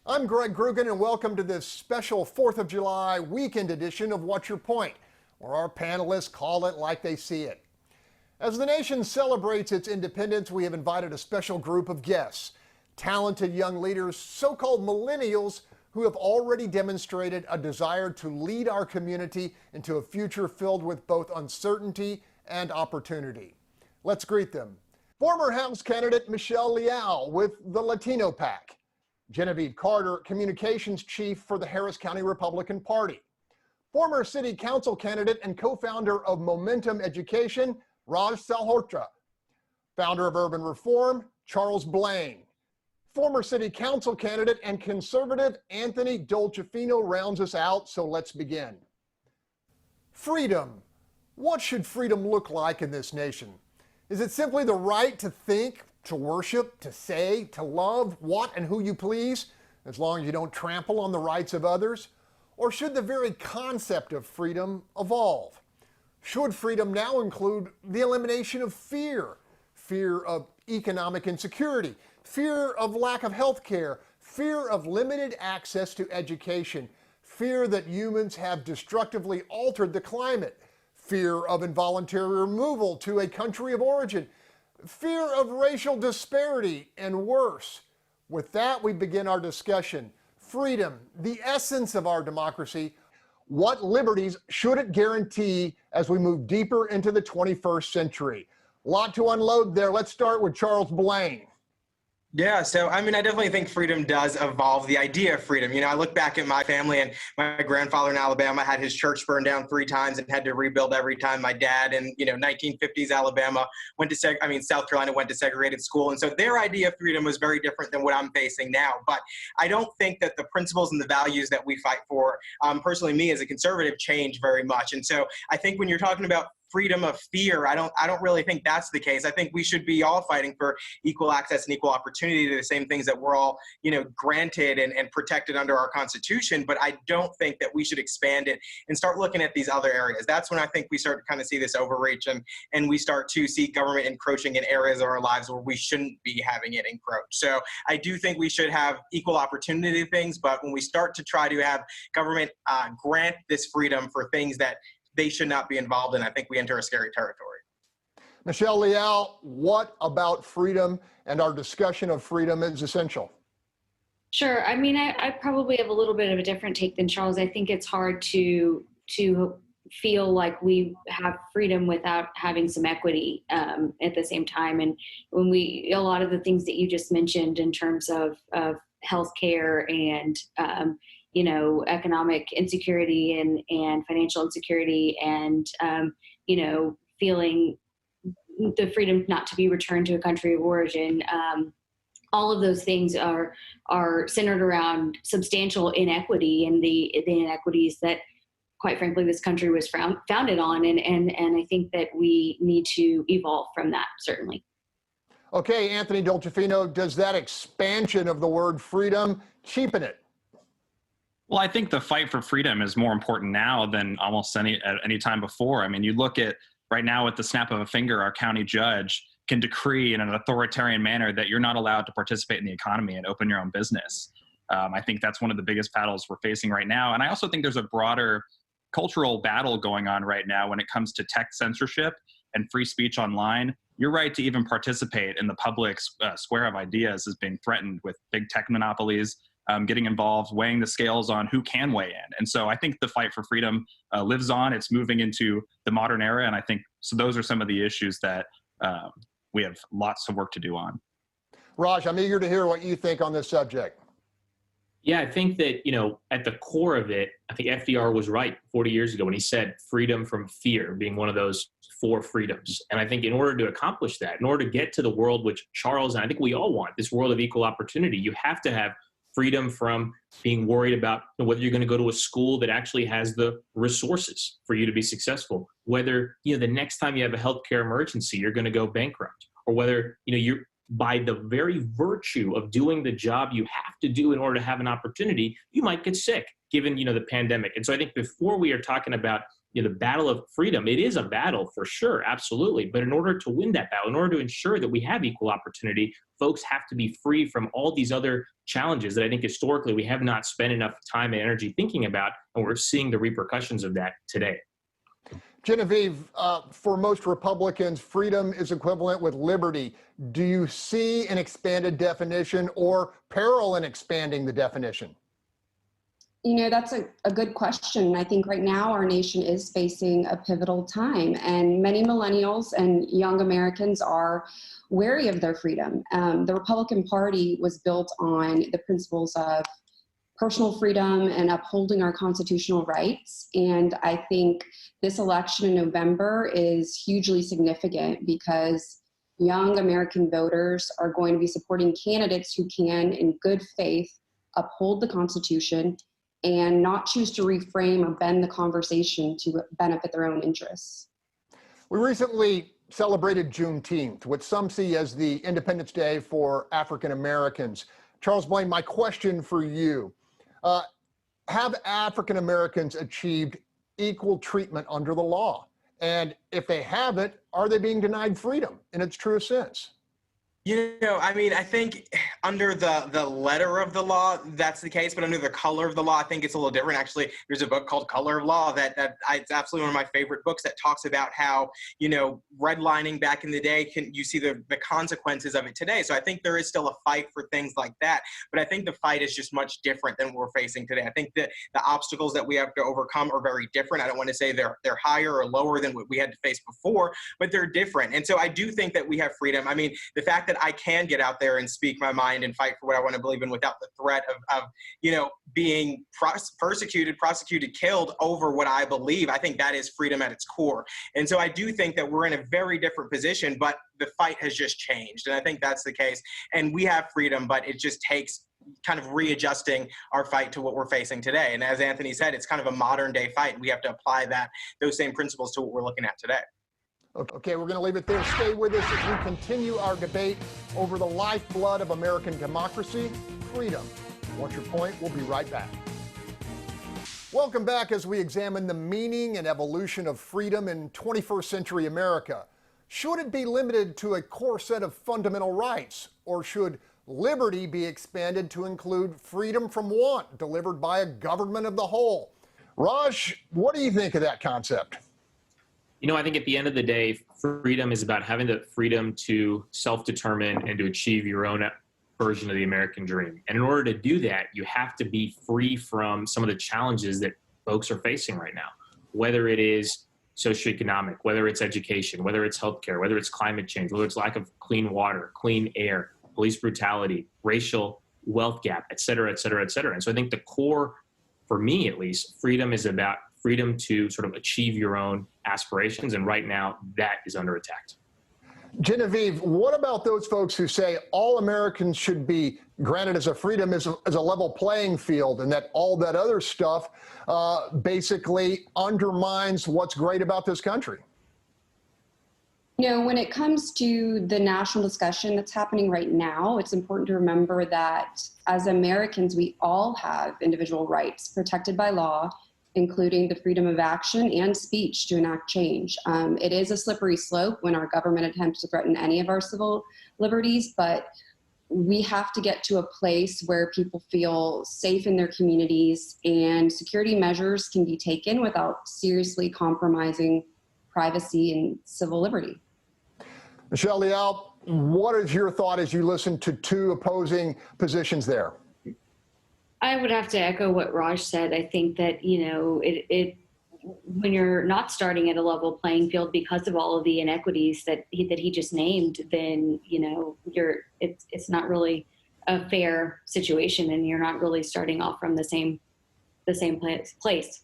I'm Greg Groogan, and welcome to this special 4th of July weekend edition of What's Your Point, where our panelists call it like they see it. As the nation celebrates its independence, we have invited a special group of guests, talented young leaders, so-called millennials, who have already demonstrated a desire to lead our community into a future filled with both uncertainty and opportunity. Let's greet them. Former House candidate Michele Leal with the Latino PAC. Genevieve Carter, communications chief for the Harris County Republican Party. Former city council candidate and co-founder of Momentum Education, Raj Sahotra. Founder of Urban Reform, Charles Blain. Former city council candidate and conservative Anthony Dolcefino rounds us out, so let's begin. Freedom. What should freedom look like in this nation? Is it simply the right to think, to worship, to say, to love what and who you please, as long as you don't trample on the rights of others? Or should the very concept of freedom evolve? Should freedom now include the elimination of fear? Fear of economic insecurity, fear of lack of health care, fear of limited access to education, fear that humans have destructively altered the climate, fear of involuntary removal to a country of origin, fear of racial disparity, and worse. With that, we begin our discussion. Freedom, the essence of our democracy. What liberties should it guarantee as we move deeper into the 21st century? A lot to unload there. Let's start with Charles Blain. Yeah, so I definitely think freedom does evolve, the idea of freedom. I look back at my family, and my grandfather in Alabama had his church burned down 3 times and had to rebuild every time. My dad in 1950s Alabama South Carolina went to segregated school, and so their idea of freedom was very different than what I'm facing now. But I don't think that the principles and the values that we fight for, personally, me as a conservative, change very much. And so I think when you're talking about freedom of fear, I don't really think that's the case. I think we should be all fighting for equal access and equal opportunity to the same things that we're all, granted and protected under our Constitution. But I don't think that we should expand it and start looking at these other areas. That's when I think we start to kind of see this overreach and we start to see government encroaching in areas of our lives where we shouldn't be having it encroach. So I do think we should have equal opportunity things, but when we start to try to have government grant this freedom for things that they should not be involved in, I think we enter a scary territory. Michele Leal, what about freedom and our discussion of freedom is essential? Sure. I probably have a little bit of a different take than Charles. I think it's hard to feel like we have freedom without having some equity at the same time. And when a lot of the things that you just mentioned in terms of healthcare and economic insecurity and financial insecurity and, feeling the freedom not to be returned to a country of origin. All of those things are centered around substantial inequity and the inequities that, quite frankly, this country was founded on. And I think that we need to evolve from that, certainly. Okay, Anthony Dolcefino, does that expansion of the word freedom cheapen it? Well, I think the fight for freedom is more important now than almost at any time before. You look at right now at the snap of a finger, our county judge can decree in an authoritarian manner that you're not allowed to participate in the economy and open your own business. I think that's one of the biggest battles we're facing right now. And I also think there's a broader cultural battle going on right now when it comes to tech censorship and free speech online. Your right to even participate in the public square of ideas is being threatened with big tech monopolies getting involved, weighing the scales on who can weigh in. And so I think the fight for freedom lives on. It's moving into the modern era. And I think so those are some of the issues that we have lots of work to do on. Raj, I'm eager to hear what you think on this subject. Yeah, I think that, at the core of it, I think FDR was right 40 years ago when he said freedom from fear being one of those 4 freedoms. And I think in order to accomplish that, in order to get to the world which Charles and I think we all want, this world of equal opportunity, you have to have freedom from being worried about whether you're going to go to a school that actually has the resources for you to be successful, whether the next time you have a healthcare emergency, you're going to go bankrupt, or whether you're by the very virtue of doing the job you have to do in order to have an opportunity, you might get sick, given the pandemic. And so I think before we are talking about the battle of freedom, it is a battle for sure, absolutely. But in order to win that battle, in order to ensure that we have equal opportunity, folks have to be free from all these other challenges that I think historically we have not spent enough time and energy thinking about, and we're seeing the repercussions of that today. Genevieve, for most Republicans, freedom is equivalent with liberty. Do you see an expanded definition or peril in expanding the definition? That's a good question. I think right now our nation is facing a pivotal time, and many millennials and young Americans are wary of their freedom. The Republican Party was built on the principles of personal freedom and upholding our constitutional rights. And I think this election in November is hugely significant because young American voters are going to be supporting candidates who can, in good faith, uphold the Constitution and not choose to reframe or bend the conversation to benefit their own interests. We recently celebrated Juneteenth, which some see as the Independence Day for African Americans. Charles Blain, my question for you, have African Americans achieved equal treatment under the law? And if they haven't, are they being denied freedom in its truest sense? I think under the letter of the law, that's the case, but under the color of the law, I think it's a little different. Actually, there's a book called Color of Law it's absolutely one of my favorite books that talks about how, redlining back in the day, you see the consequences of it today. So I think there is still a fight for things like that, but I think the fight is just much different than what we're facing today. I think that the obstacles that we have to overcome are very different. I don't want to say they're higher or lower than what we had to face before, but they're different. And so I do think that we have freedom. The fact that I can get out there and speak my mind and fight for what I want to believe in without the threat of being persecuted, prosecuted, killed over what I believe, I think that is freedom at its core. And so I do think that we're in a very different position, but the fight has just changed. And I think that's the case. And we have freedom, but it just takes kind of readjusting our fight to what we're facing today. And as Anthony said, it's kind of a modern day fight. And we have to apply those same principles to what we're looking at today. Okay, we're going to leave it there. Stay with us as we continue our debate over the lifeblood of American democracy, freedom. What's your point? We'll be right back. Welcome back as we examine the meaning and evolution of freedom in 21st century America. Should it be limited to a core set of fundamental rights, or should liberty be expanded to include freedom from want delivered by a government of the whole? Raj, what do you think of that concept? I think at the end of the day, freedom is about having the freedom to self-determine and to achieve your own version of the American dream. And in order to do that, you have to be free from some of the challenges that folks are facing right now, whether it is socioeconomic, whether it's education, whether it's healthcare, whether it's climate change, whether it's lack of clean water, clean air, police brutality, racial wealth gap, et cetera, et cetera, et cetera. And so I think the core, for me at least, freedom is about freedom to sort of achieve your own aspirations. And right now, that is under attack. Genevieve, what about those folks who say all Americans should be granted as a freedom as a level playing field, and that all that other stuff basically undermines what's great about this country? When it comes to the national discussion that's happening right now, it's important to remember that as Americans, we all have individual rights protected by law, including the freedom of action and speech to enact change. It is a slippery slope when our government attempts to threaten any of our civil liberties, but we have to get to a place where people feel safe in their communities and security measures can be taken without seriously compromising privacy and civil liberty. Michele Leal, what is your thought as you listen to two opposing positions there? I would have to echo what Raj said. I think that, when you're not starting at a level playing field because of all of the inequities that he just named, then, it's not really a fair situation, and you're not really starting off from the same place.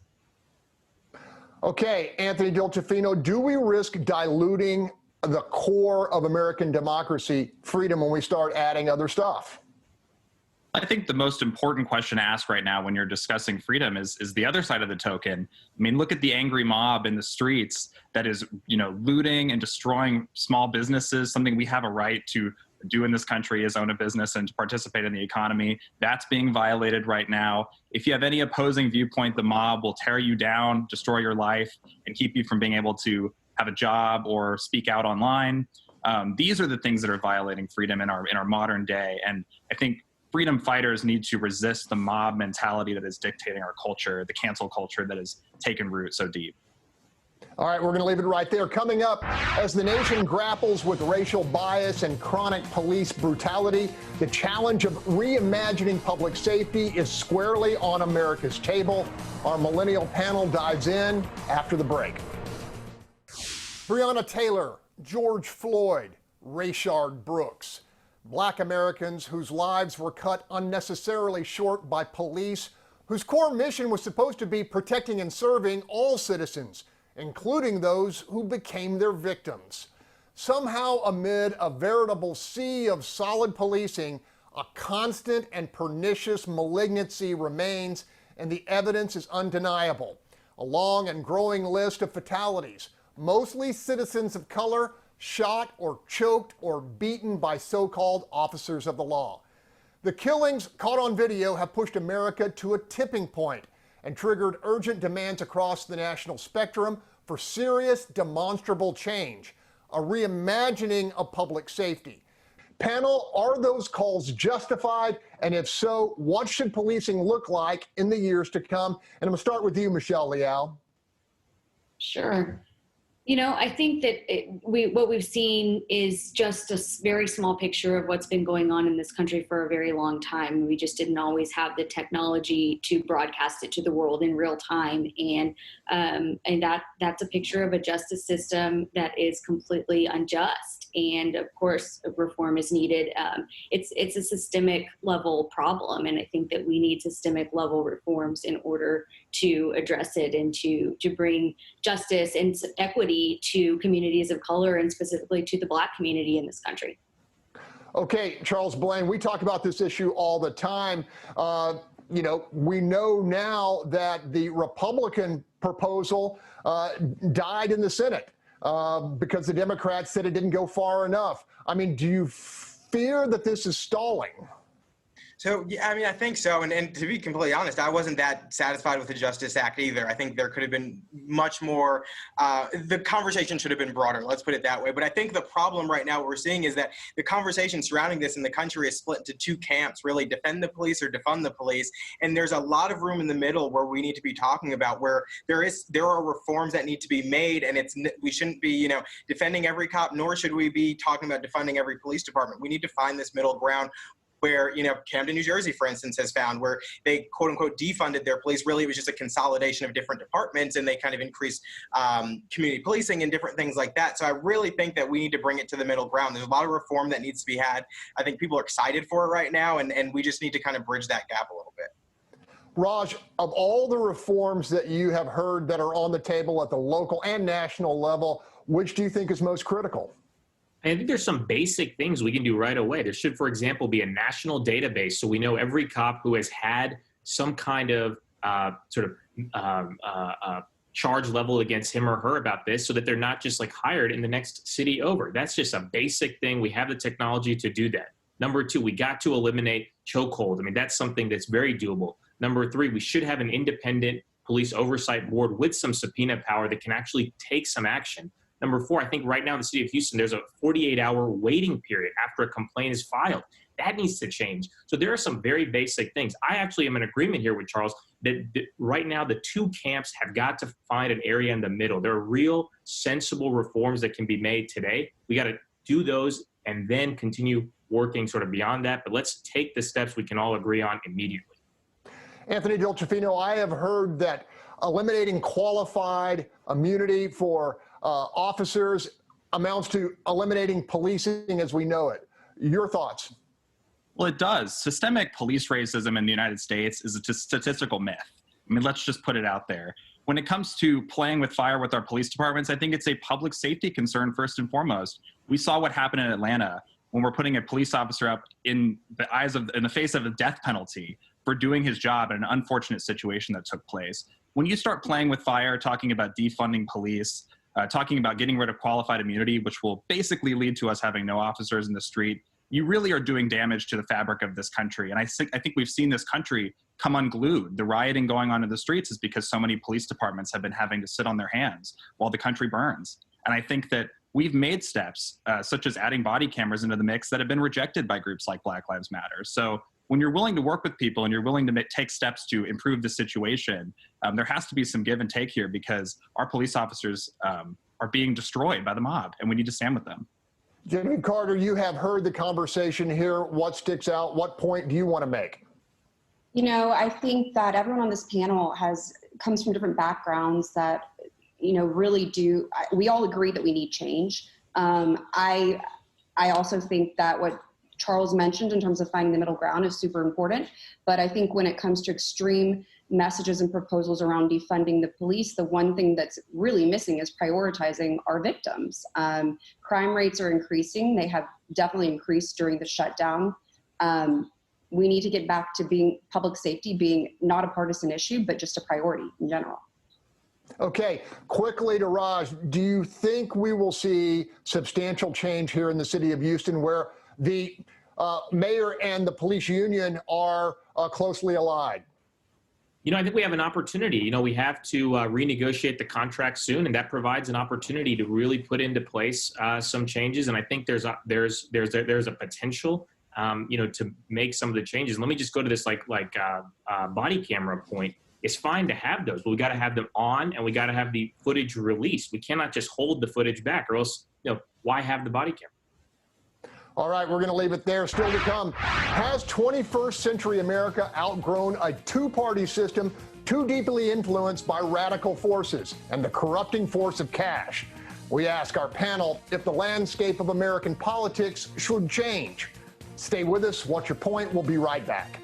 Okay, Anthony Dolcefino, do we risk diluting the core of American democracy, freedom, when we start adding other stuff? I think the most important question to ask right now when you're discussing freedom is the other side of the token. Look at the angry mob in the streets that is, looting and destroying small businesses, something we have a right to do in this country is own a business and to participate in the economy. That's being violated right now. If you have any opposing viewpoint, the mob will tear you down, destroy your life, and keep you from being able to have a job or speak out online. These are the things that are violating freedom in our modern day. And I think freedom fighters need to resist the mob mentality that is dictating our culture, the cancel culture that has taken root so deep. All right, we're going to leave it right there. Coming up, as the nation grapples with racial bias and chronic police brutality, the challenge of reimagining public safety is squarely on America's table. Our millennial panel dives in after the break. Breonna Taylor, George Floyd, Rayshard Brooks. Black Americans whose lives were cut unnecessarily short by police, whose core mission was supposed to be protecting and serving all citizens, including those who became their victims. Somehow, amid a veritable sea of solid policing, a constant and pernicious malignancy remains, and the evidence is undeniable. A long and growing list of fatalities, mostly citizens of color, shot or choked or beaten by so-called officers of the law. The killings caught on video have pushed America to a tipping point and triggered urgent demands across the national spectrum for serious, demonstrable change, a reimagining of public safety. Panel, are those calls justified? And if so, what should policing look like in the years to come? And I'm going to start with you, Michele Leal. Sure. You know, I think that what we've seen is just a very small picture of what's been going on in this country for a very long time. We just didn't always have the technology to broadcast it to the world in real time, and that's a picture of a justice system that is completely unjust. And of course, reform is needed. It's a systemic level problem, and I think that we need systemic level reforms in order to address it and to bring justice and equity to communities of color, and specifically to the Black community in this country. Okay, Charles Blain, we talk about this issue all the time. You know, we know now that the Republican proposal died in the Senate because the Democrats said it didn't go far enough. I mean, do you fear that this is stalling? So, yeah, I mean, I think so. And to be completely honest, I wasn't that satisfied with the Justice Act either. I think there could have been much more, the conversation should have been broader, let's put it that way. But I think the problem right now, what we're seeing is that the conversation surrounding this in the country is split into two camps, really defend the police or defund the police. And there's a lot of room in the middle where we need to be talking about where there are reforms that need to be made. And we shouldn't be, defending every cop, nor should we be talking about defunding every police department. We need to find this middle ground where, Camden, New Jersey, for instance, has found where they, quote unquote, defunded their police. Really, it was just a consolidation of different departments, and they kind of increased community policing and different things like that. So I really think that we need to bring it to the middle ground. There's a lot of reform that needs to be had. I think people are excited for it right now, and we just need to kind of bridge that gap a little bit. Raj, of all the reforms that you have heard that are on the table at the local and national level, which do you think is most critical? I think there's some basic things we can do right away. There should, for example, be a national database so we know every cop who has had some kind of charge level against him or her about this, so that they're not just hired in the next city over. That's just a basic thing. We have the technology to do that. Number two, we got to eliminate chokehold. I mean, that's something that's very doable. Number three, we should have an independent police oversight board with some subpoena power that can actually take some action. Number four, I think right now in the city of Houston, there's a 48-hour waiting period after a complaint is filed. That needs to change. So there are some very basic things. I actually am in agreement here with Charles that right now the two camps have got to find an area in the middle. There are real sensible reforms that can be made today. We got to do those and then continue working sort of beyond that. But let's take the steps we can all agree on immediately. Anthony Dolcefino, I have heard that eliminating qualified immunity for officers amounts to eliminating policing as we know it. Your thoughts? Well, it does. Systemic police racism in the United States is a statistical myth. I mean, let's just put it out there. When it comes to playing with fire with our police departments, I think it's a public safety concern first and foremost. We saw what happened in Atlanta when we're putting a police officer up in the face of a death penalty for doing his job in an unfortunate situation that took place. When you start playing with fire, talking about defunding police, talking about getting rid of qualified immunity, which will basically lead to us having no officers in the street, you really are doing damage to the fabric of this country. And I think we've seen this country come unglued. The rioting going on in the streets is because so many police departments have been having to sit on their hands while the country burns. And I think that we've made steps, such as adding body cameras into the mix, that have been rejected by groups like Black Lives Matter. So when you're willing to work with people and you're willing to take steps to improve the situation, there has to be some give and take here, because our police officers are being destroyed by the mob, and we need to stand with them. Genevieve Carter, you have heard the conversation here. What sticks out? What point do you want to make? You know, I think that everyone on this panel comes from different backgrounds that, you know, really do. We all agree that we need change. I also think that what Charles mentioned in terms of finding the middle ground is super important. But I think when it comes to extreme messages and proposals around defunding the police, the one thing that's really missing is prioritizing our victims. Crime rates are increasing. They have definitely increased during the shutdown. We need to get back to being public safety being not a partisan issue, but just a priority in general. Okay, quickly to Raj, do you think we will see substantial change here in the city of Houston, where the mayor and the police union are closely allied? You know, I think we have an opportunity. You know, we have to renegotiate the contract soon, and that provides an opportunity to really put into place some changes. And I think there's a potential, you know, to make some of the changes. Let me just go to this body camera point. It's fine to have those, but we got to have them on, and we got to have the footage released. We cannot just hold the footage back, or else, you know, why have the body camera? All right, we're going to leave it there. Still to come, has 21st century America outgrown a two-party system too deeply influenced by radical forces and the corrupting force of cash? We ask our panel if the landscape of American politics should change. Stay with us. What's your point? We'll be right back.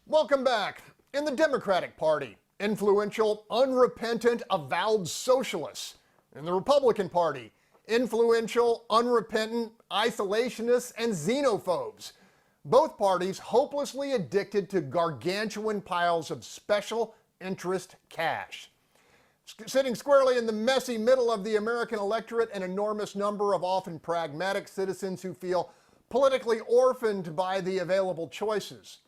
Welcome back. In the Democratic Party, influential, unrepentant, avowed socialists. In the Republican Party, influential, unrepentant, isolationists, and xenophobes. Both parties hopelessly addicted to gargantuan piles of special interest cash. Sitting squarely in the messy middle of the American electorate, an enormous number of often pragmatic citizens who feel politically orphaned by the available choices.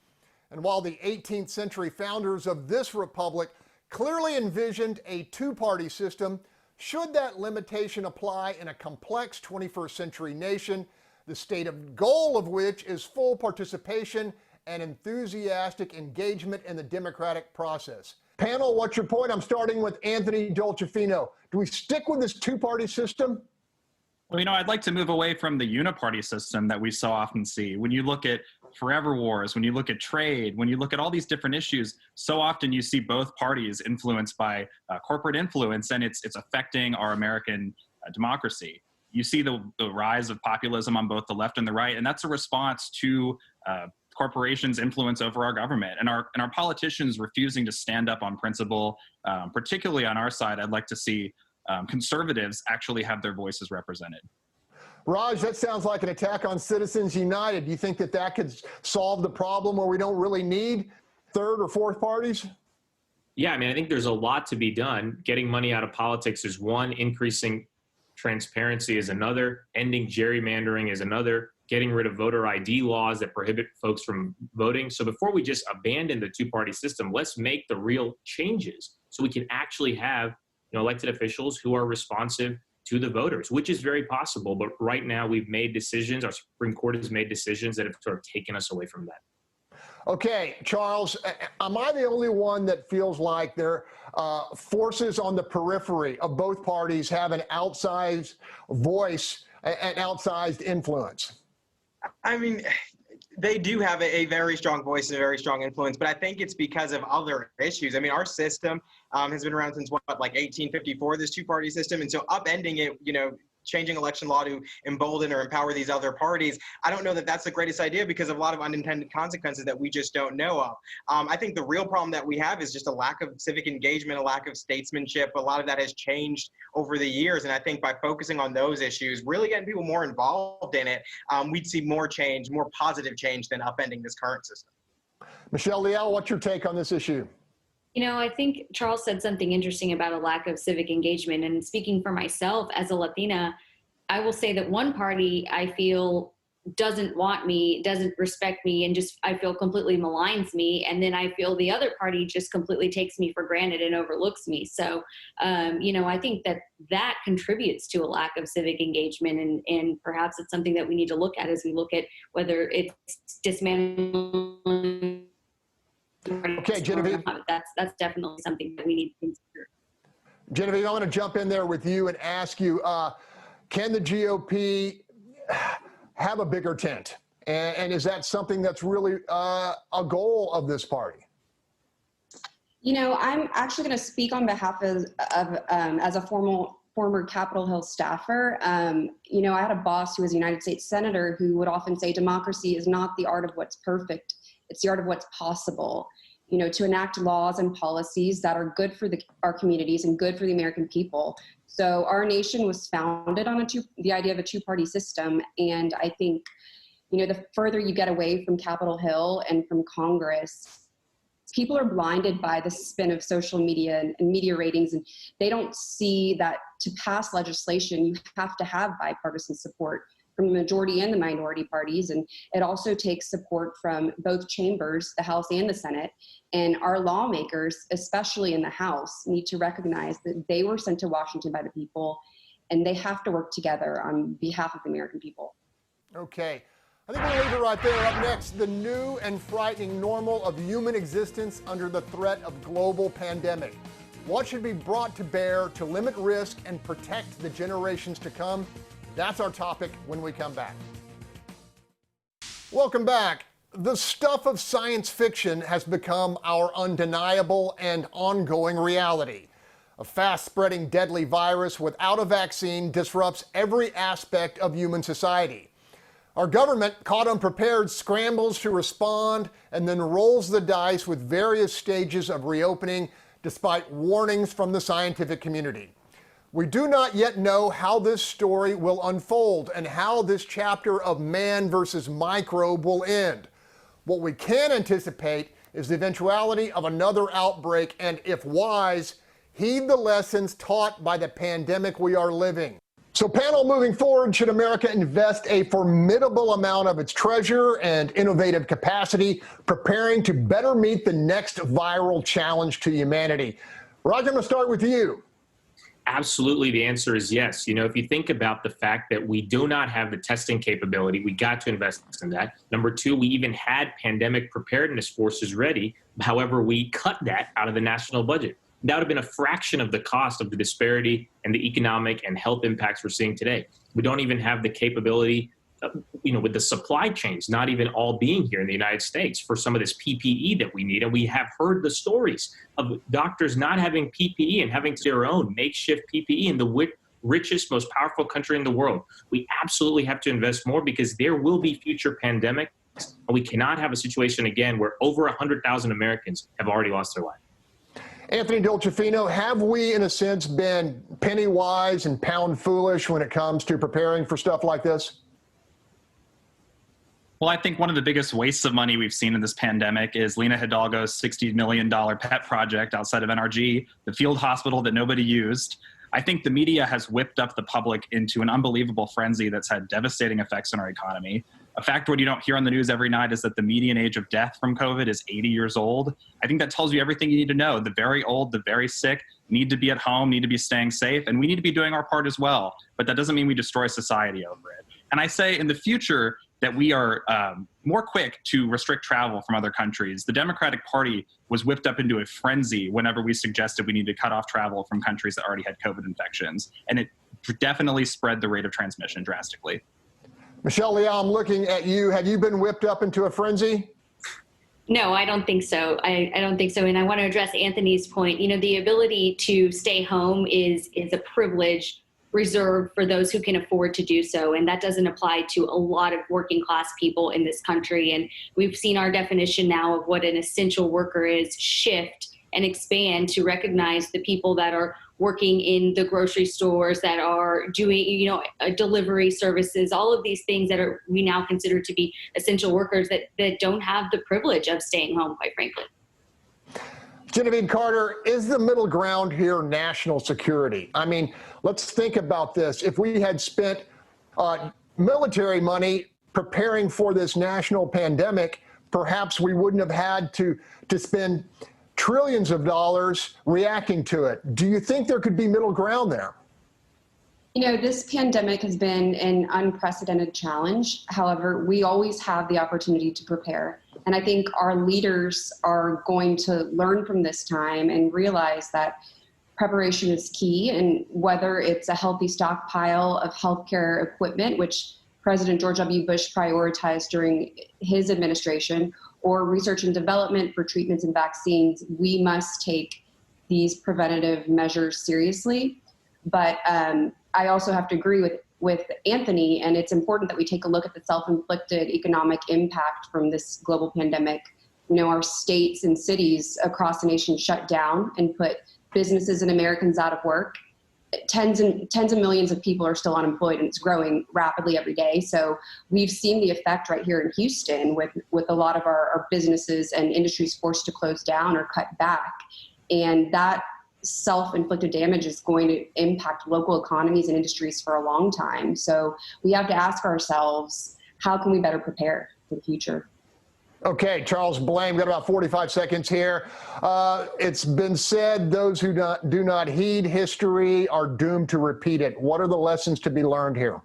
And while the 18th century founders of this republic clearly envisioned a two-party system, should that limitation apply in a complex 21st century nation, the stated goal of which is full participation and enthusiastic engagement in the democratic process? Panel, what's your point? I'm starting with Anthony Dolcefino. Do we stick with this two-party system? Well, you know, I'd like to move away from the uniparty system that we so often see. When you look at forever wars, when you look at trade, when you look at all these different issues, so often you see both parties influenced by corporate influence, and it's affecting our American democracy. You see the rise of populism on both the left and the right, and that's a response to corporations' influence over our government and our politicians refusing to stand up on principle. Particularly on our side, I'd like to see conservatives actually have their voices represented. Raj, that sounds like an attack on Citizens United. Do you think that that could solve the problem where we don't really need third or fourth parties? Yeah, I mean, I think there's a lot to be done. Getting money out of politics is one, increasing transparency is another, ending gerrymandering is another, getting rid of voter ID laws that prohibit folks from voting. So before we just abandon the two-party system, let's make the real changes so we can actually have, you know, elected officials who are responsive to the voters, which is very possible. But right now we've made decisions, our Supreme Court has made decisions that have sort of taken us away from that. Okay, Charles, am I the only one that feels like there are forces on the periphery of both parties have an outsized voice, an outsized influence? I mean, they do have a very strong voice and a very strong influence, but I think it's because of other issues. I mean, our system has been around since what, like 1854, this two-party system, and so upending it, you know, changing election law to embolden or empower these other parties, I don't know that that's the greatest idea because of a lot of unintended consequences that we just don't know of. I think the real problem that we have is just a lack of civic engagement, a lack of statesmanship. A lot of that has changed over the years, and I think by focusing on those issues, really getting people more involved in it, we'd see more change, more positive change than upending this current system. Michele Leal, what's your take on this issue? You know, I think Charles said something interesting about a lack of civic engagement. And speaking for myself as a Latina, I will say that one party I feel doesn't want me, doesn't respect me, and just I feel completely maligns me. And then I feel the other party just completely takes me for granted and overlooks me. So, I think that contributes to a lack of civic engagement, and perhaps it's something that we need to look at as we look at whether it's dismantling. Okay, Genevieve. That's definitely something that we need to consider. Genevieve, I want to jump in there with you and ask you, can the GOP have a bigger tent? And is that something that's really a goal of this party? I'm actually going to speak on behalf of as a former Capitol Hill staffer. I had a boss who was a United States Senator who would often say democracy is not the art of what's perfect, it's the art of what's possible. To enact laws and policies that are good for our communities and good for the American people. So our nation was founded on the idea of a two-party system. And I think, the further you get away from Capitol Hill and from Congress, people are blinded by the spin of social media and media ratings. And they don't see that to pass legislation, you have to have bipartisan support from the majority and the minority parties. And it also takes support from both chambers, the House and the Senate. And our lawmakers, especially in the House, need to recognize that they were sent to Washington by the people, and they have to work together on behalf of the American people. Okay. I think we'll leave it right there. Up next, the new and frightening normal of human existence under the threat of global pandemic. What should be brought to bear to limit risk and protect the generations to come? That's our topic when we come back. Welcome back. The stuff of science fiction has become our undeniable and ongoing reality. A fast-spreading deadly virus without a vaccine disrupts every aspect of human society. Our government, caught unprepared, scrambles to respond and then rolls the dice with various stages of reopening despite warnings from the scientific community. We do not yet know how this story will unfold and how this chapter of man versus microbe will end. What we can anticipate is the eventuality of another outbreak and, if wise, heed the lessons taught by the pandemic we are living. So, panel, moving forward, should America invest a formidable amount of its treasure and innovative capacity preparing to better meet the next viral challenge to humanity? Raj, I'm going to start with you. Absolutely. The answer is yes. If you think about the fact that we do not have the testing capability, we got to invest in that. Number two, we even had pandemic preparedness forces ready. However, we cut that out of the national budget. That would have been a fraction of the cost of the disparity and the economic and health impacts we're seeing today. We don't even have the capability, with the supply chains not even all being here in the United States for some of this PPE that we need. And we have heard the stories of doctors not having PPE and having their own makeshift PPE in the richest, most powerful country in the world. We absolutely have to invest more because there will be future pandemics. And we cannot have a situation again where over 100,000 Americans have already lost their life. Anthony Dolcefino, have we, in a sense, been penny wise and pound foolish when it comes to preparing for stuff like this? Well, I think one of the biggest wastes of money we've seen in this pandemic is Lena Hidalgo's $60 million pet project outside of NRG, the field hospital that nobody used. I think the media has whipped up the public into an unbelievable frenzy that's had devastating effects on our economy. A factoid you don't hear on the news every night is that the median age of death from COVID is 80 years old. I think that tells you everything you need to know. The very old, the very sick need to be at home, need to be staying safe, and we need to be doing our part as well. But that doesn't mean we destroy society over it. And I say in the future that we are more quick to restrict travel from other countries. The Democratic Party was whipped up into a frenzy whenever we suggested we need to cut off travel from countries that already had COVID infections. And it definitely spread the rate of transmission drastically. Michele Leal, I'm looking at you. Have you been whipped up into a frenzy? No, I don't think so. I don't think so. And I want to address Anthony's point. The ability to stay home is a privilege reserved for those who can afford to do so. And that doesn't apply to a lot of working class people in this country. And we've seen our definition now of what an essential worker is shift and expand to recognize the people that are working in the grocery stores, that are doing, delivery services, all of these things that we now consider to be essential workers that don't have the privilege of staying home, quite frankly. Genevieve Carter, is the middle ground here national security? I mean, let's think about this. If we had spent military money preparing for this national pandemic, perhaps we wouldn't have had to spend trillions of dollars reacting to it. Do you think there could be middle ground there? You know, this pandemic has been an unprecedented challenge. However, we always have the opportunity to prepare. And I think our leaders are going to learn from this time and realize that preparation is key. And whether it's a healthy stockpile of healthcare equipment, which President George W. Bush prioritized during his administration, or research and development for treatments and vaccines, we must take these preventative measures seriously. But I also have to agree with Anthony, and it's important that we take a look at the self-inflicted economic impact from this global pandemic. You know, our states and cities across the nation shut down and put businesses and Americans out of work. Tens of millions of people are still unemployed, and it's growing rapidly every day. So we've seen the effect right here in Houston with a lot of our businesses and industries forced to close down or cut back. And that self-inflicted damage is going to impact local economies and industries for a long time. So we have to ask ourselves, how can we better prepare for the future? Okay, Charles Blain, we've got about 45 seconds here. It's been said those who do not heed history are doomed to repeat it. What are the lessons to be learned here?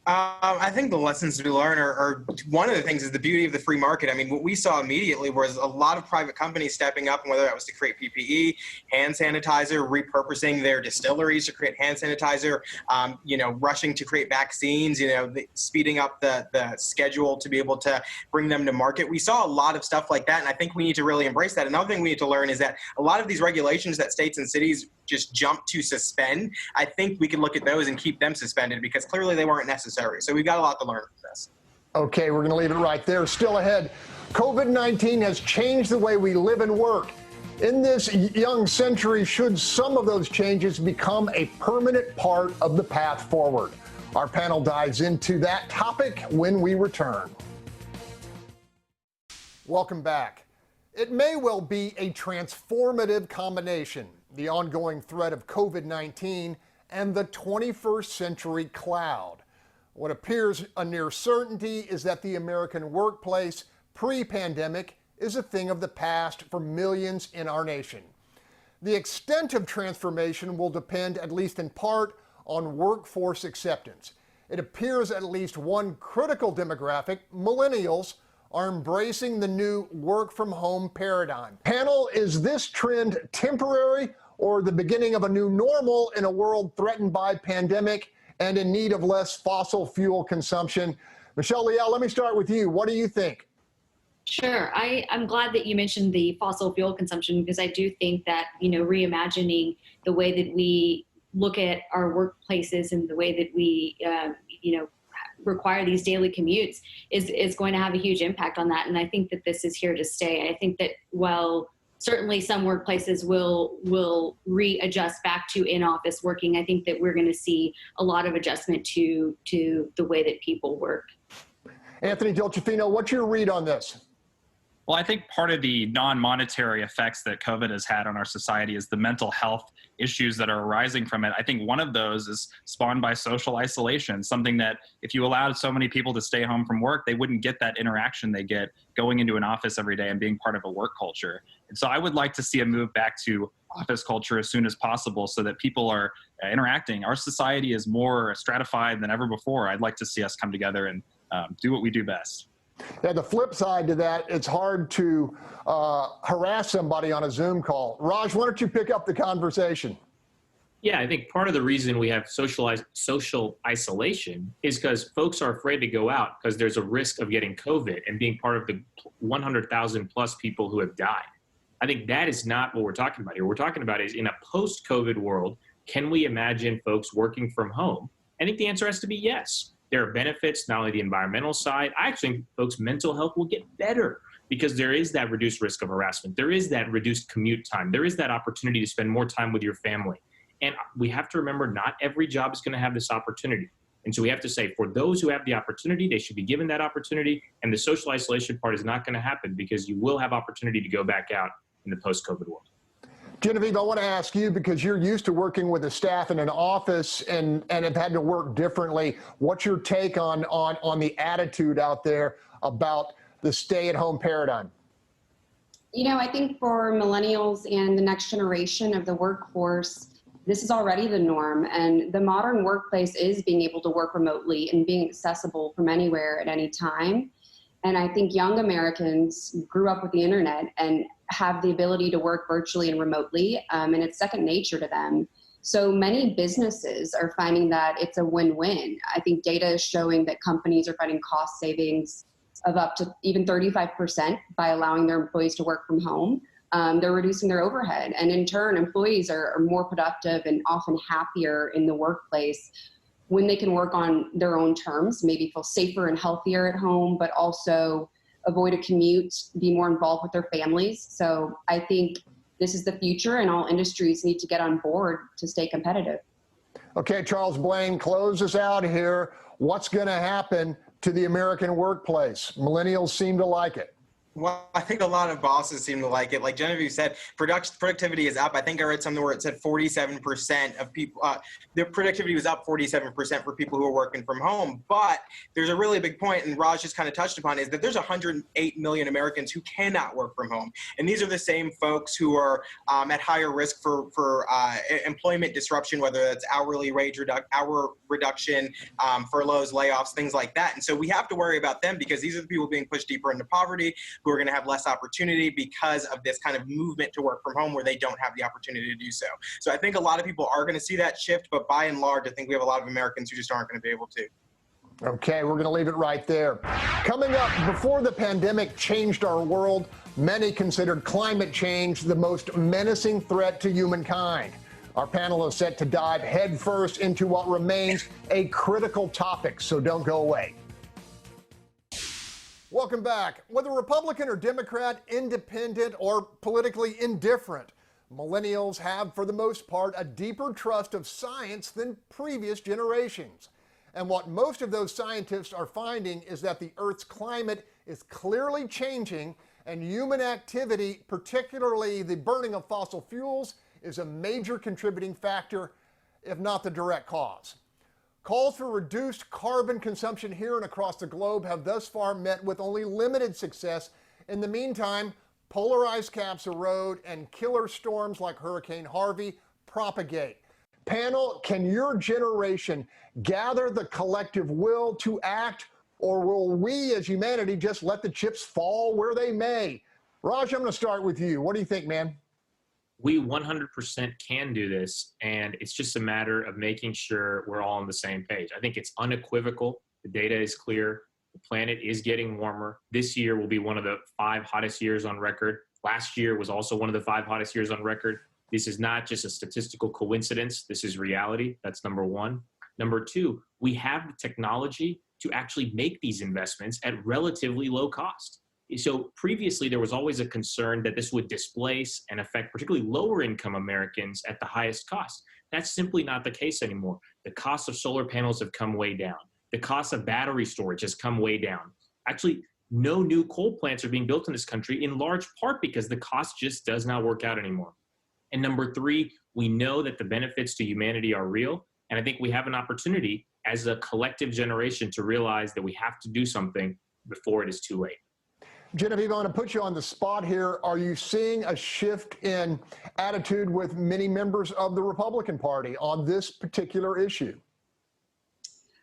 I think the lessons to be learned are one of the things is the beauty of the free market. I mean, what we saw immediately was a lot of private companies stepping up, and whether that was to create PPE, hand sanitizer, repurposing their distilleries to create hand sanitizer, rushing to create vaccines, speeding up the schedule to be able to bring them to market. We saw a lot of stuff like that, and I think we need to really embrace that. Another thing we need to learn is that a lot of these regulations that states and cities just jump to suspend, I think we can look at those and keep them suspended because clearly they weren't necessary. So we've got a lot to learn from this. Okay, we're going to leave it right there. Still ahead, COVID-19 has changed the way we live and work. In this young century, should some of those changes become a permanent part of the path forward? Our panel dives into that topic when we return. Welcome back. It may well be a transformative combination, the ongoing threat of COVID-19 and the 21st century cloud. What appears a near certainty is that the American workplace pre-pandemic is a thing of the past for millions in our nation. The extent of transformation will depend, at least in part, on workforce acceptance. It appears at least one critical demographic, millennials, are embracing the new work-from-home paradigm. Panel, is this trend temporary or the beginning of a new normal in a world threatened by pandemic and in need of less fossil fuel consumption? Michele Leal, let me start with you. What do you think? Sure. I'm glad that you mentioned the fossil fuel consumption because I do think that, reimagining the way that we look at our workplaces and the way that we, require these daily commutes is going to have a huge impact on that. And I think that this is here to stay. I think that while certainly some workplaces will readjust back to in-office working, I think that we're going to see a lot of adjustment to the way that people work. Anthony Dolcefino, what's your read on this? Well, I think part of the non-monetary effects that COVID has had on our society is the mental health issues that are arising from it. I think one of those is spawned by social isolation, something that if you allowed so many people to stay home from work, they wouldn't get that interaction they get going into an office every day and being part of a work culture. And so I would like to see a move back to office culture as soon as possible so that people are interacting. Our society is more stratified than ever before. I'd like to see us come together and do what we do best. Yeah, the flip side to that, it's hard to harass somebody on a Zoom call. Raj, why don't you pick up the conversation? Yeah, I think part of the reason we have social isolation is because folks are afraid to go out because there's a risk of getting COVID and being part of the 100,000 plus people who have died. I think that is not what we're talking about here. What we're talking about is in a post-COVID world, can we imagine folks working from home? I think the answer has to be yes. There are benefits, not only the environmental side. I actually think folks' mental health will get better because there is that reduced risk of harassment. There is that reduced commute time. There is that opportunity to spend more time with your family. And we have to remember not every job is going to have this opportunity. And so we have to say for those who have the opportunity, they should be given that opportunity. And the social isolation part is not going to happen because you will have opportunity to go back out in the post-COVID world. Genevieve, I want to ask you, because you're used to working with the staff in an office and have had to work differently. What's your take on the attitude out there about the stay-at-home paradigm? You know, I think for millennials and the next generation of the workforce, this is already the norm. And the modern workplace is being able to work remotely and being accessible from anywhere at any time. And I think young Americans grew up with the internet and have the ability to work virtually and remotely, and it's second nature to them. So many businesses are finding that it's a win-win. I think data is showing that companies are finding cost savings of up to even 35% by allowing their employees to work from home. They're reducing their overhead, and in turn, employees are more productive and often happier in the workplace when they can work on their own terms, maybe feel safer and healthier at home, but also avoid a commute, be more involved with their families. So I think this is the future, and all industries need to get on board to stay competitive. Okay, Charles Blain, close us out here. What's going to happen to the American workplace? Millennials seem to like it. Well, I think a lot of bosses seem to like it. Like Genevieve said, productivity is up. I think I read something where it said 47% of people, their productivity was up 47% for people who are working from home. But there's a really big point, and Raj just kind of touched upon, is that there's 108 million Americans who cannot work from home. And these are the same folks who are at higher risk for employment disruption, whether that's hour reduction, furloughs, layoffs, things like that. And so we have to worry about them, because these are the people being pushed deeper into poverty, who are going to have less opportunity because of this kind of movement to work from home where they don't have the opportunity to do so. So I think a lot of people are going to see that shift, but by and large, I think we have a lot of Americans who just aren't going to be able to. Okay, we're going to leave it right there. Coming up, before the pandemic changed our world, many considered climate change the most menacing threat to humankind. Our panel is set to dive headfirst into what remains a critical topic, so don't go away. Welcome back. Whether Republican or Democrat, independent or politically indifferent, millennials have, for the most part, a deeper trust of science than previous generations. And what most of those scientists are finding is that the Earth's climate is clearly changing, and human activity, particularly the burning of fossil fuels, is a major contributing factor, if not the direct cause. Calls for reduced carbon consumption here and across the globe have thus far met with only limited success. In the meantime, polar ice caps erode and killer storms like Hurricane Harvey propagate. Panel, can your generation gather the collective will to act, or will we as humanity just let the chips fall where they may? Raj, I'm going to start with you. What do you think, man? We 100% can do this, and it's just a matter of making sure we're all on the same page. I think it's unequivocal. The data is clear. The planet is getting warmer. This year will be one of the 5 hottest years on record. Last year was also one of the 5 hottest years on record. This is not just a statistical coincidence. This is reality. That's number one. Number two, we have the technology to actually make these investments at relatively low cost. So previously, there was always a concern that this would displace and affect particularly lower income Americans at the highest cost. That's simply not the case anymore. The cost of solar panels have come way down. The cost of battery storage has come way down. Actually, no new coal plants are being built in this country, in large part because the cost just does not work out anymore. And number three, we know that the benefits to humanity are real. And I think we have an opportunity as a collective generation to realize that we have to do something before it is too late. Genevieve, I want to put you on the spot here. Are you seeing a shift in attitude with many members of the Republican Party on this particular issue?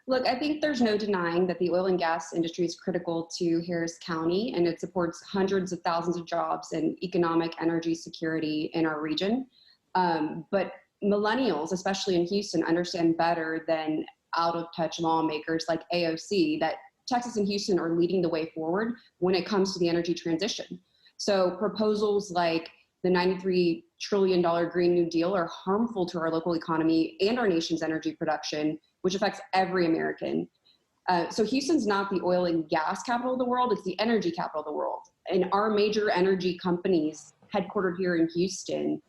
Look, I think there's no denying that the oil and gas industry is critical to Harris County, and it supports hundreds of thousands of jobs and economic energy security in our region. But millennials, especially in Houston, understand better than out-of-touch lawmakers like AOC that Texas and Houston are leading the way forward when it comes to the energy transition. So proposals like the $93 trillion Green New Deal are harmful to our local economy and our nation's energy production, which affects every American. So Houston's not the oil and gas capital of the world, it's the energy capital of the world. And our major energy companies headquartered here in Houston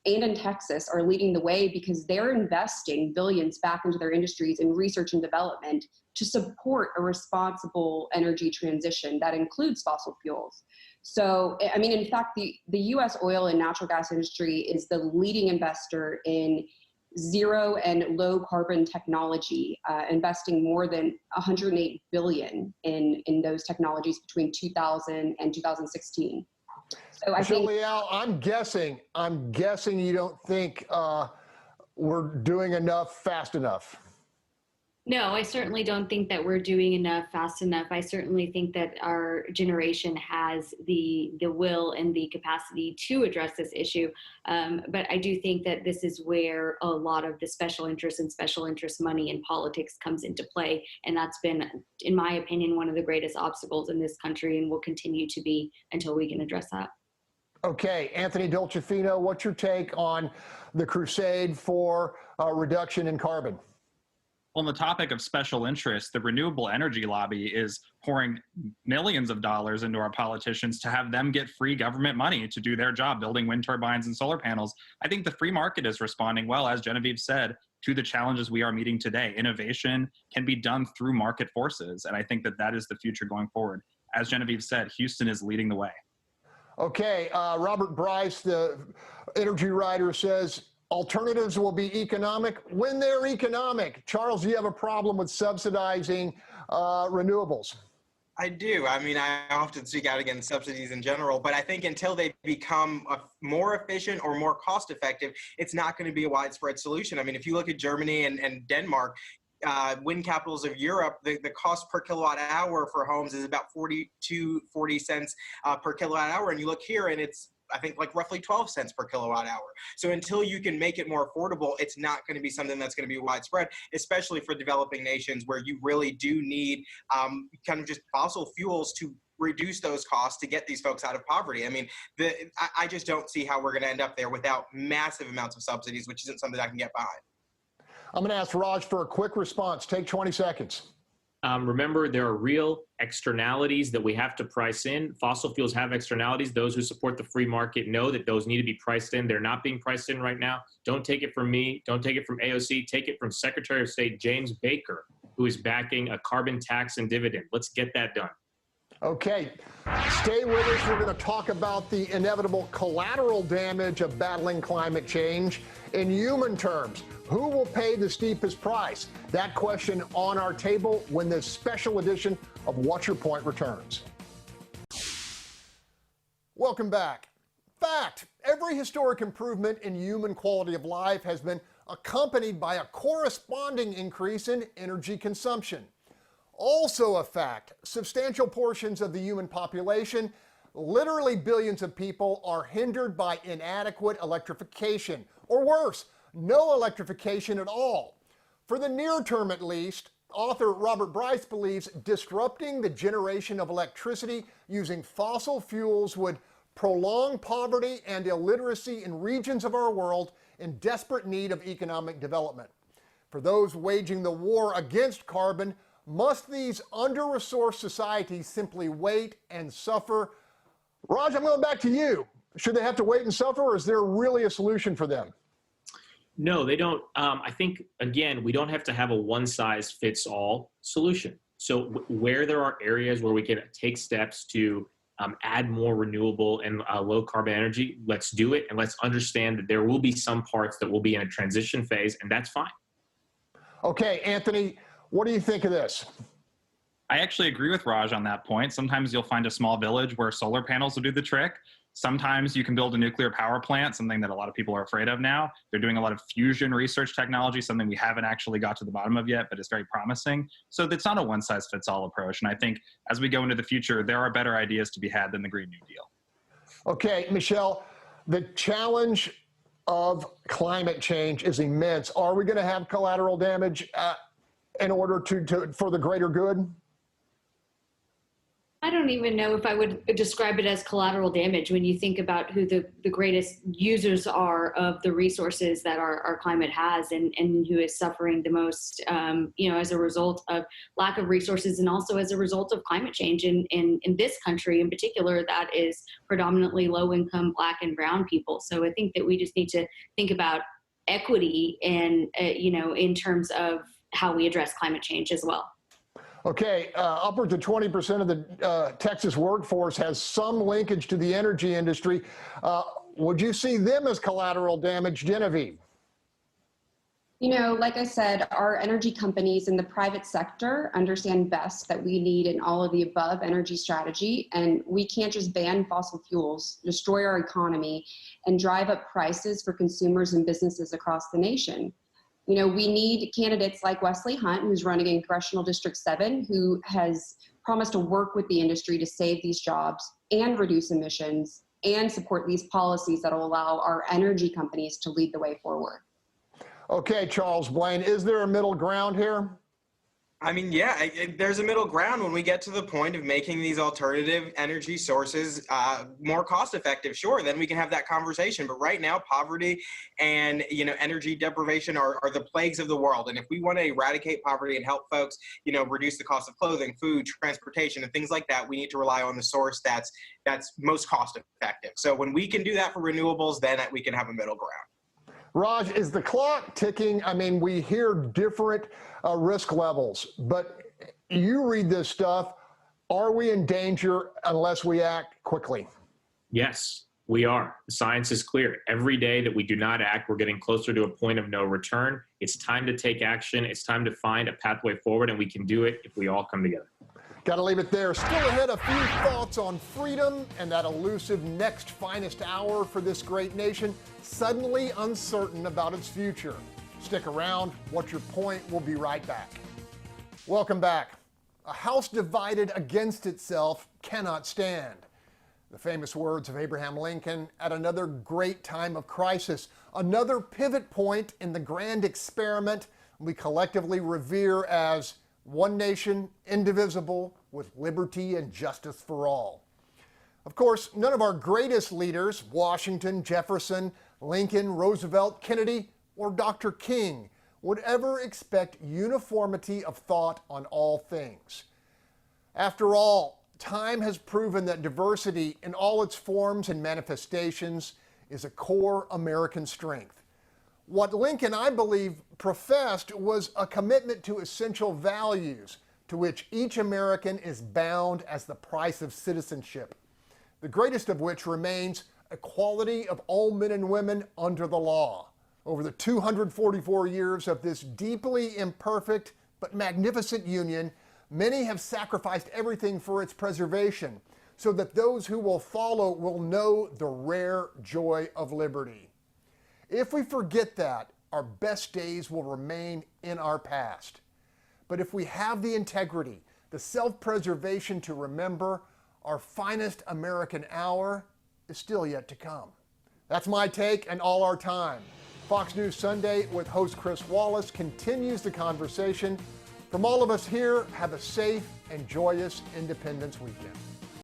and in Texas are leading the way because they're investing billions back into their industries in research and development to support a responsible energy transition that includes fossil fuels. So, I mean, in fact, the U.S. oil and natural gas industry is the leading investor in zero and low carbon technology, investing more than $108 billion in those technologies between 2000 and 2016. So I Michele think, Leal, I'm guessing you don't think we're doing enough fast enough. No, I certainly don't think that we're doing enough fast enough. I certainly think that our generation has the will and the capacity to address this issue. But I do think that this is where a lot of the special interest and special interest money in politics comes into play. And that's been, in my opinion, one of the greatest obstacles in this country and will continue to be until we can address that. Okay, Anthony Dolcefino, what's your take on the crusade for reduction in carbon? On the topic of special interests, the renewable energy lobby is pouring millions of dollars into our politicians to have them get free government money to do their job, building wind turbines and solar panels. I think the free market is responding well, as Genevieve said, to the challenges we are meeting today. Innovation can be done through market forces, and I think that that is the future going forward. As Genevieve said, Houston is leading the way. Okay, Robert Bryce, the energy writer, says alternatives will be economic when they're economic. Charles, do you have a problem with subsidizing renewables? I do. I mean, I often speak out against subsidies in general, but I think until they become more efficient or more cost effective, it's not going to be a widespread solution. I mean, if you look at Germany and Denmark, wind capitals of Europe, the cost per kilowatt hour for homes is about 40 cents per kilowatt hour. And you look here and it's, I think, like roughly 12 cents per kilowatt hour. So until you can make it more affordable, it's not going to be something that's going to be widespread, especially for developing nations where you really do need kind of just fossil fuels to reduce those costs to get these folks out of poverty. I mean, I just don't see how we're going to end up there without massive amounts of subsidies, which isn't something I can get behind. I'm going to ask Raj for a quick response. Take 20 seconds. Remember, there are real externalities that we have to price in. Fossil fuels have externalities. Those who support the free market know that those need to be priced in. They're not being priced in right now. Don't take it from me. Don't take it from AOC. Take it from Secretary of State James Baker, who is backing a carbon tax and dividend. Let's get that done. Okay, stay with us. We're going to talk about the inevitable collateral damage of battling climate change in human terms. Who will pay the steepest price? That question on our table when this special edition of What's Your Point returns. Welcome back. Fact, every historic improvement in human quality of life has been accompanied by a corresponding increase in energy consumption. Also a fact, substantial portions of the human population, literally billions of people, are hindered by inadequate electrification, or worse, no electrification at all. For the near term at least, author Robert Bryce believes disrupting the generation of electricity using fossil fuels would prolong poverty and illiteracy in regions of our world in desperate need of economic development. For those waging the war against carbon, must these under-resourced societies simply wait and suffer? Raj, I'm going back to you. Should they have to wait and suffer, or is there really a solution for them? No, they don't. I think, again, we don't have to have a one-size-fits-all solution. So where there are areas where we can take steps to add more renewable and low-carbon energy, let's do it, and let's understand that there will be some parts that will be in a transition phase, and that's fine. Okay, Anthony, what do you think of this? I actually agree with Raj on that point. Sometimes you'll find a small village where solar panels will do the trick. Sometimes you can build a nuclear power plant, something that a lot of people are afraid of now. They're doing a lot of fusion research technology, something we haven't actually got to the bottom of yet, but it's very promising. So it's not a one-size-fits-all approach. And I think as we go into the future, there are better ideas to be had than the Green New Deal. Okay, Michele, the challenge of climate change is immense. Are we going to have collateral damage in order for the greater good? I don't even know if I would describe it as collateral damage when you think about who the greatest users are of the resources that our climate has and who is suffering the most, as a result of lack of resources and also as a result of climate change in this country in particular that is predominantly low-income Black and brown people. So I think that we just need to think about equity and, in terms of how we address climate change as well. Okay, upwards of 20% of the Texas workforce has some linkage to the energy industry. Would you see them as collateral damage, Genevieve? You know, like I said, our energy companies in the private sector understand best that we need an all of the above energy strategy, and we can't just ban fossil fuels, destroy our economy, and drive up prices for consumers and businesses across the nation. You know, we need candidates like Wesley Hunt, who's running in Congressional District 7, who has promised to work with the industry to save these jobs and reduce emissions and support these policies that will allow our energy companies to lead the way forward. Okay, Charles Blain, is there a middle ground here? I mean, yeah, there's a middle ground when we get to the point of making these alternative energy sources more cost effective. Sure, then we can have that conversation. But right now, poverty and energy deprivation are the plagues of the world. And if we want to eradicate poverty and help folks, reduce the cost of clothing, food, transportation, and things like that, we need to rely on the source that's most cost effective. So when we can do that for renewables, then we can have a middle ground. Raj, is the clock ticking? I mean, we hear different risk levels, but you read this stuff. Are we in danger unless we act quickly? Yes, we are. The science is clear. Every day that we do not act, we're getting closer to a point of no return. It's time to take action. It's time to find a pathway forward, and we can do it if we all come together. Got to leave it there. Still ahead, a few thoughts on freedom and that elusive next finest hour for this great nation, suddenly uncertain about its future. Stick around. What's your point? We'll be right back. Welcome back. A house divided against itself cannot stand. The famous words of Abraham Lincoln at another great time of crisis, another pivot point in the grand experiment we collectively revere as one nation, indivisible, with liberty and justice for all. Of course, none of our greatest leaders, Washington, Jefferson, Lincoln, Roosevelt, Kennedy, or Dr. King, would ever expect uniformity of thought on all things. After all, time has proven that diversity in all its forms and manifestations is a core American strength. What Lincoln, I believe, professed was a commitment to essential values to which each American is bound as the price of citizenship, the greatest of which remains equality of all men and women under the law. Over the 244 years of this deeply imperfect but magnificent union, many have sacrificed everything for its preservation so that those who will follow will know the rare joy of liberty. If we forget that, our best days will remain in our past. But if we have the integrity, the self-preservation to remember, our finest American hour is still yet to come. That's my take and all our time. Fox News Sunday with host Chris Wallace continues the conversation. From all of us here, have a safe and joyous Independence Weekend.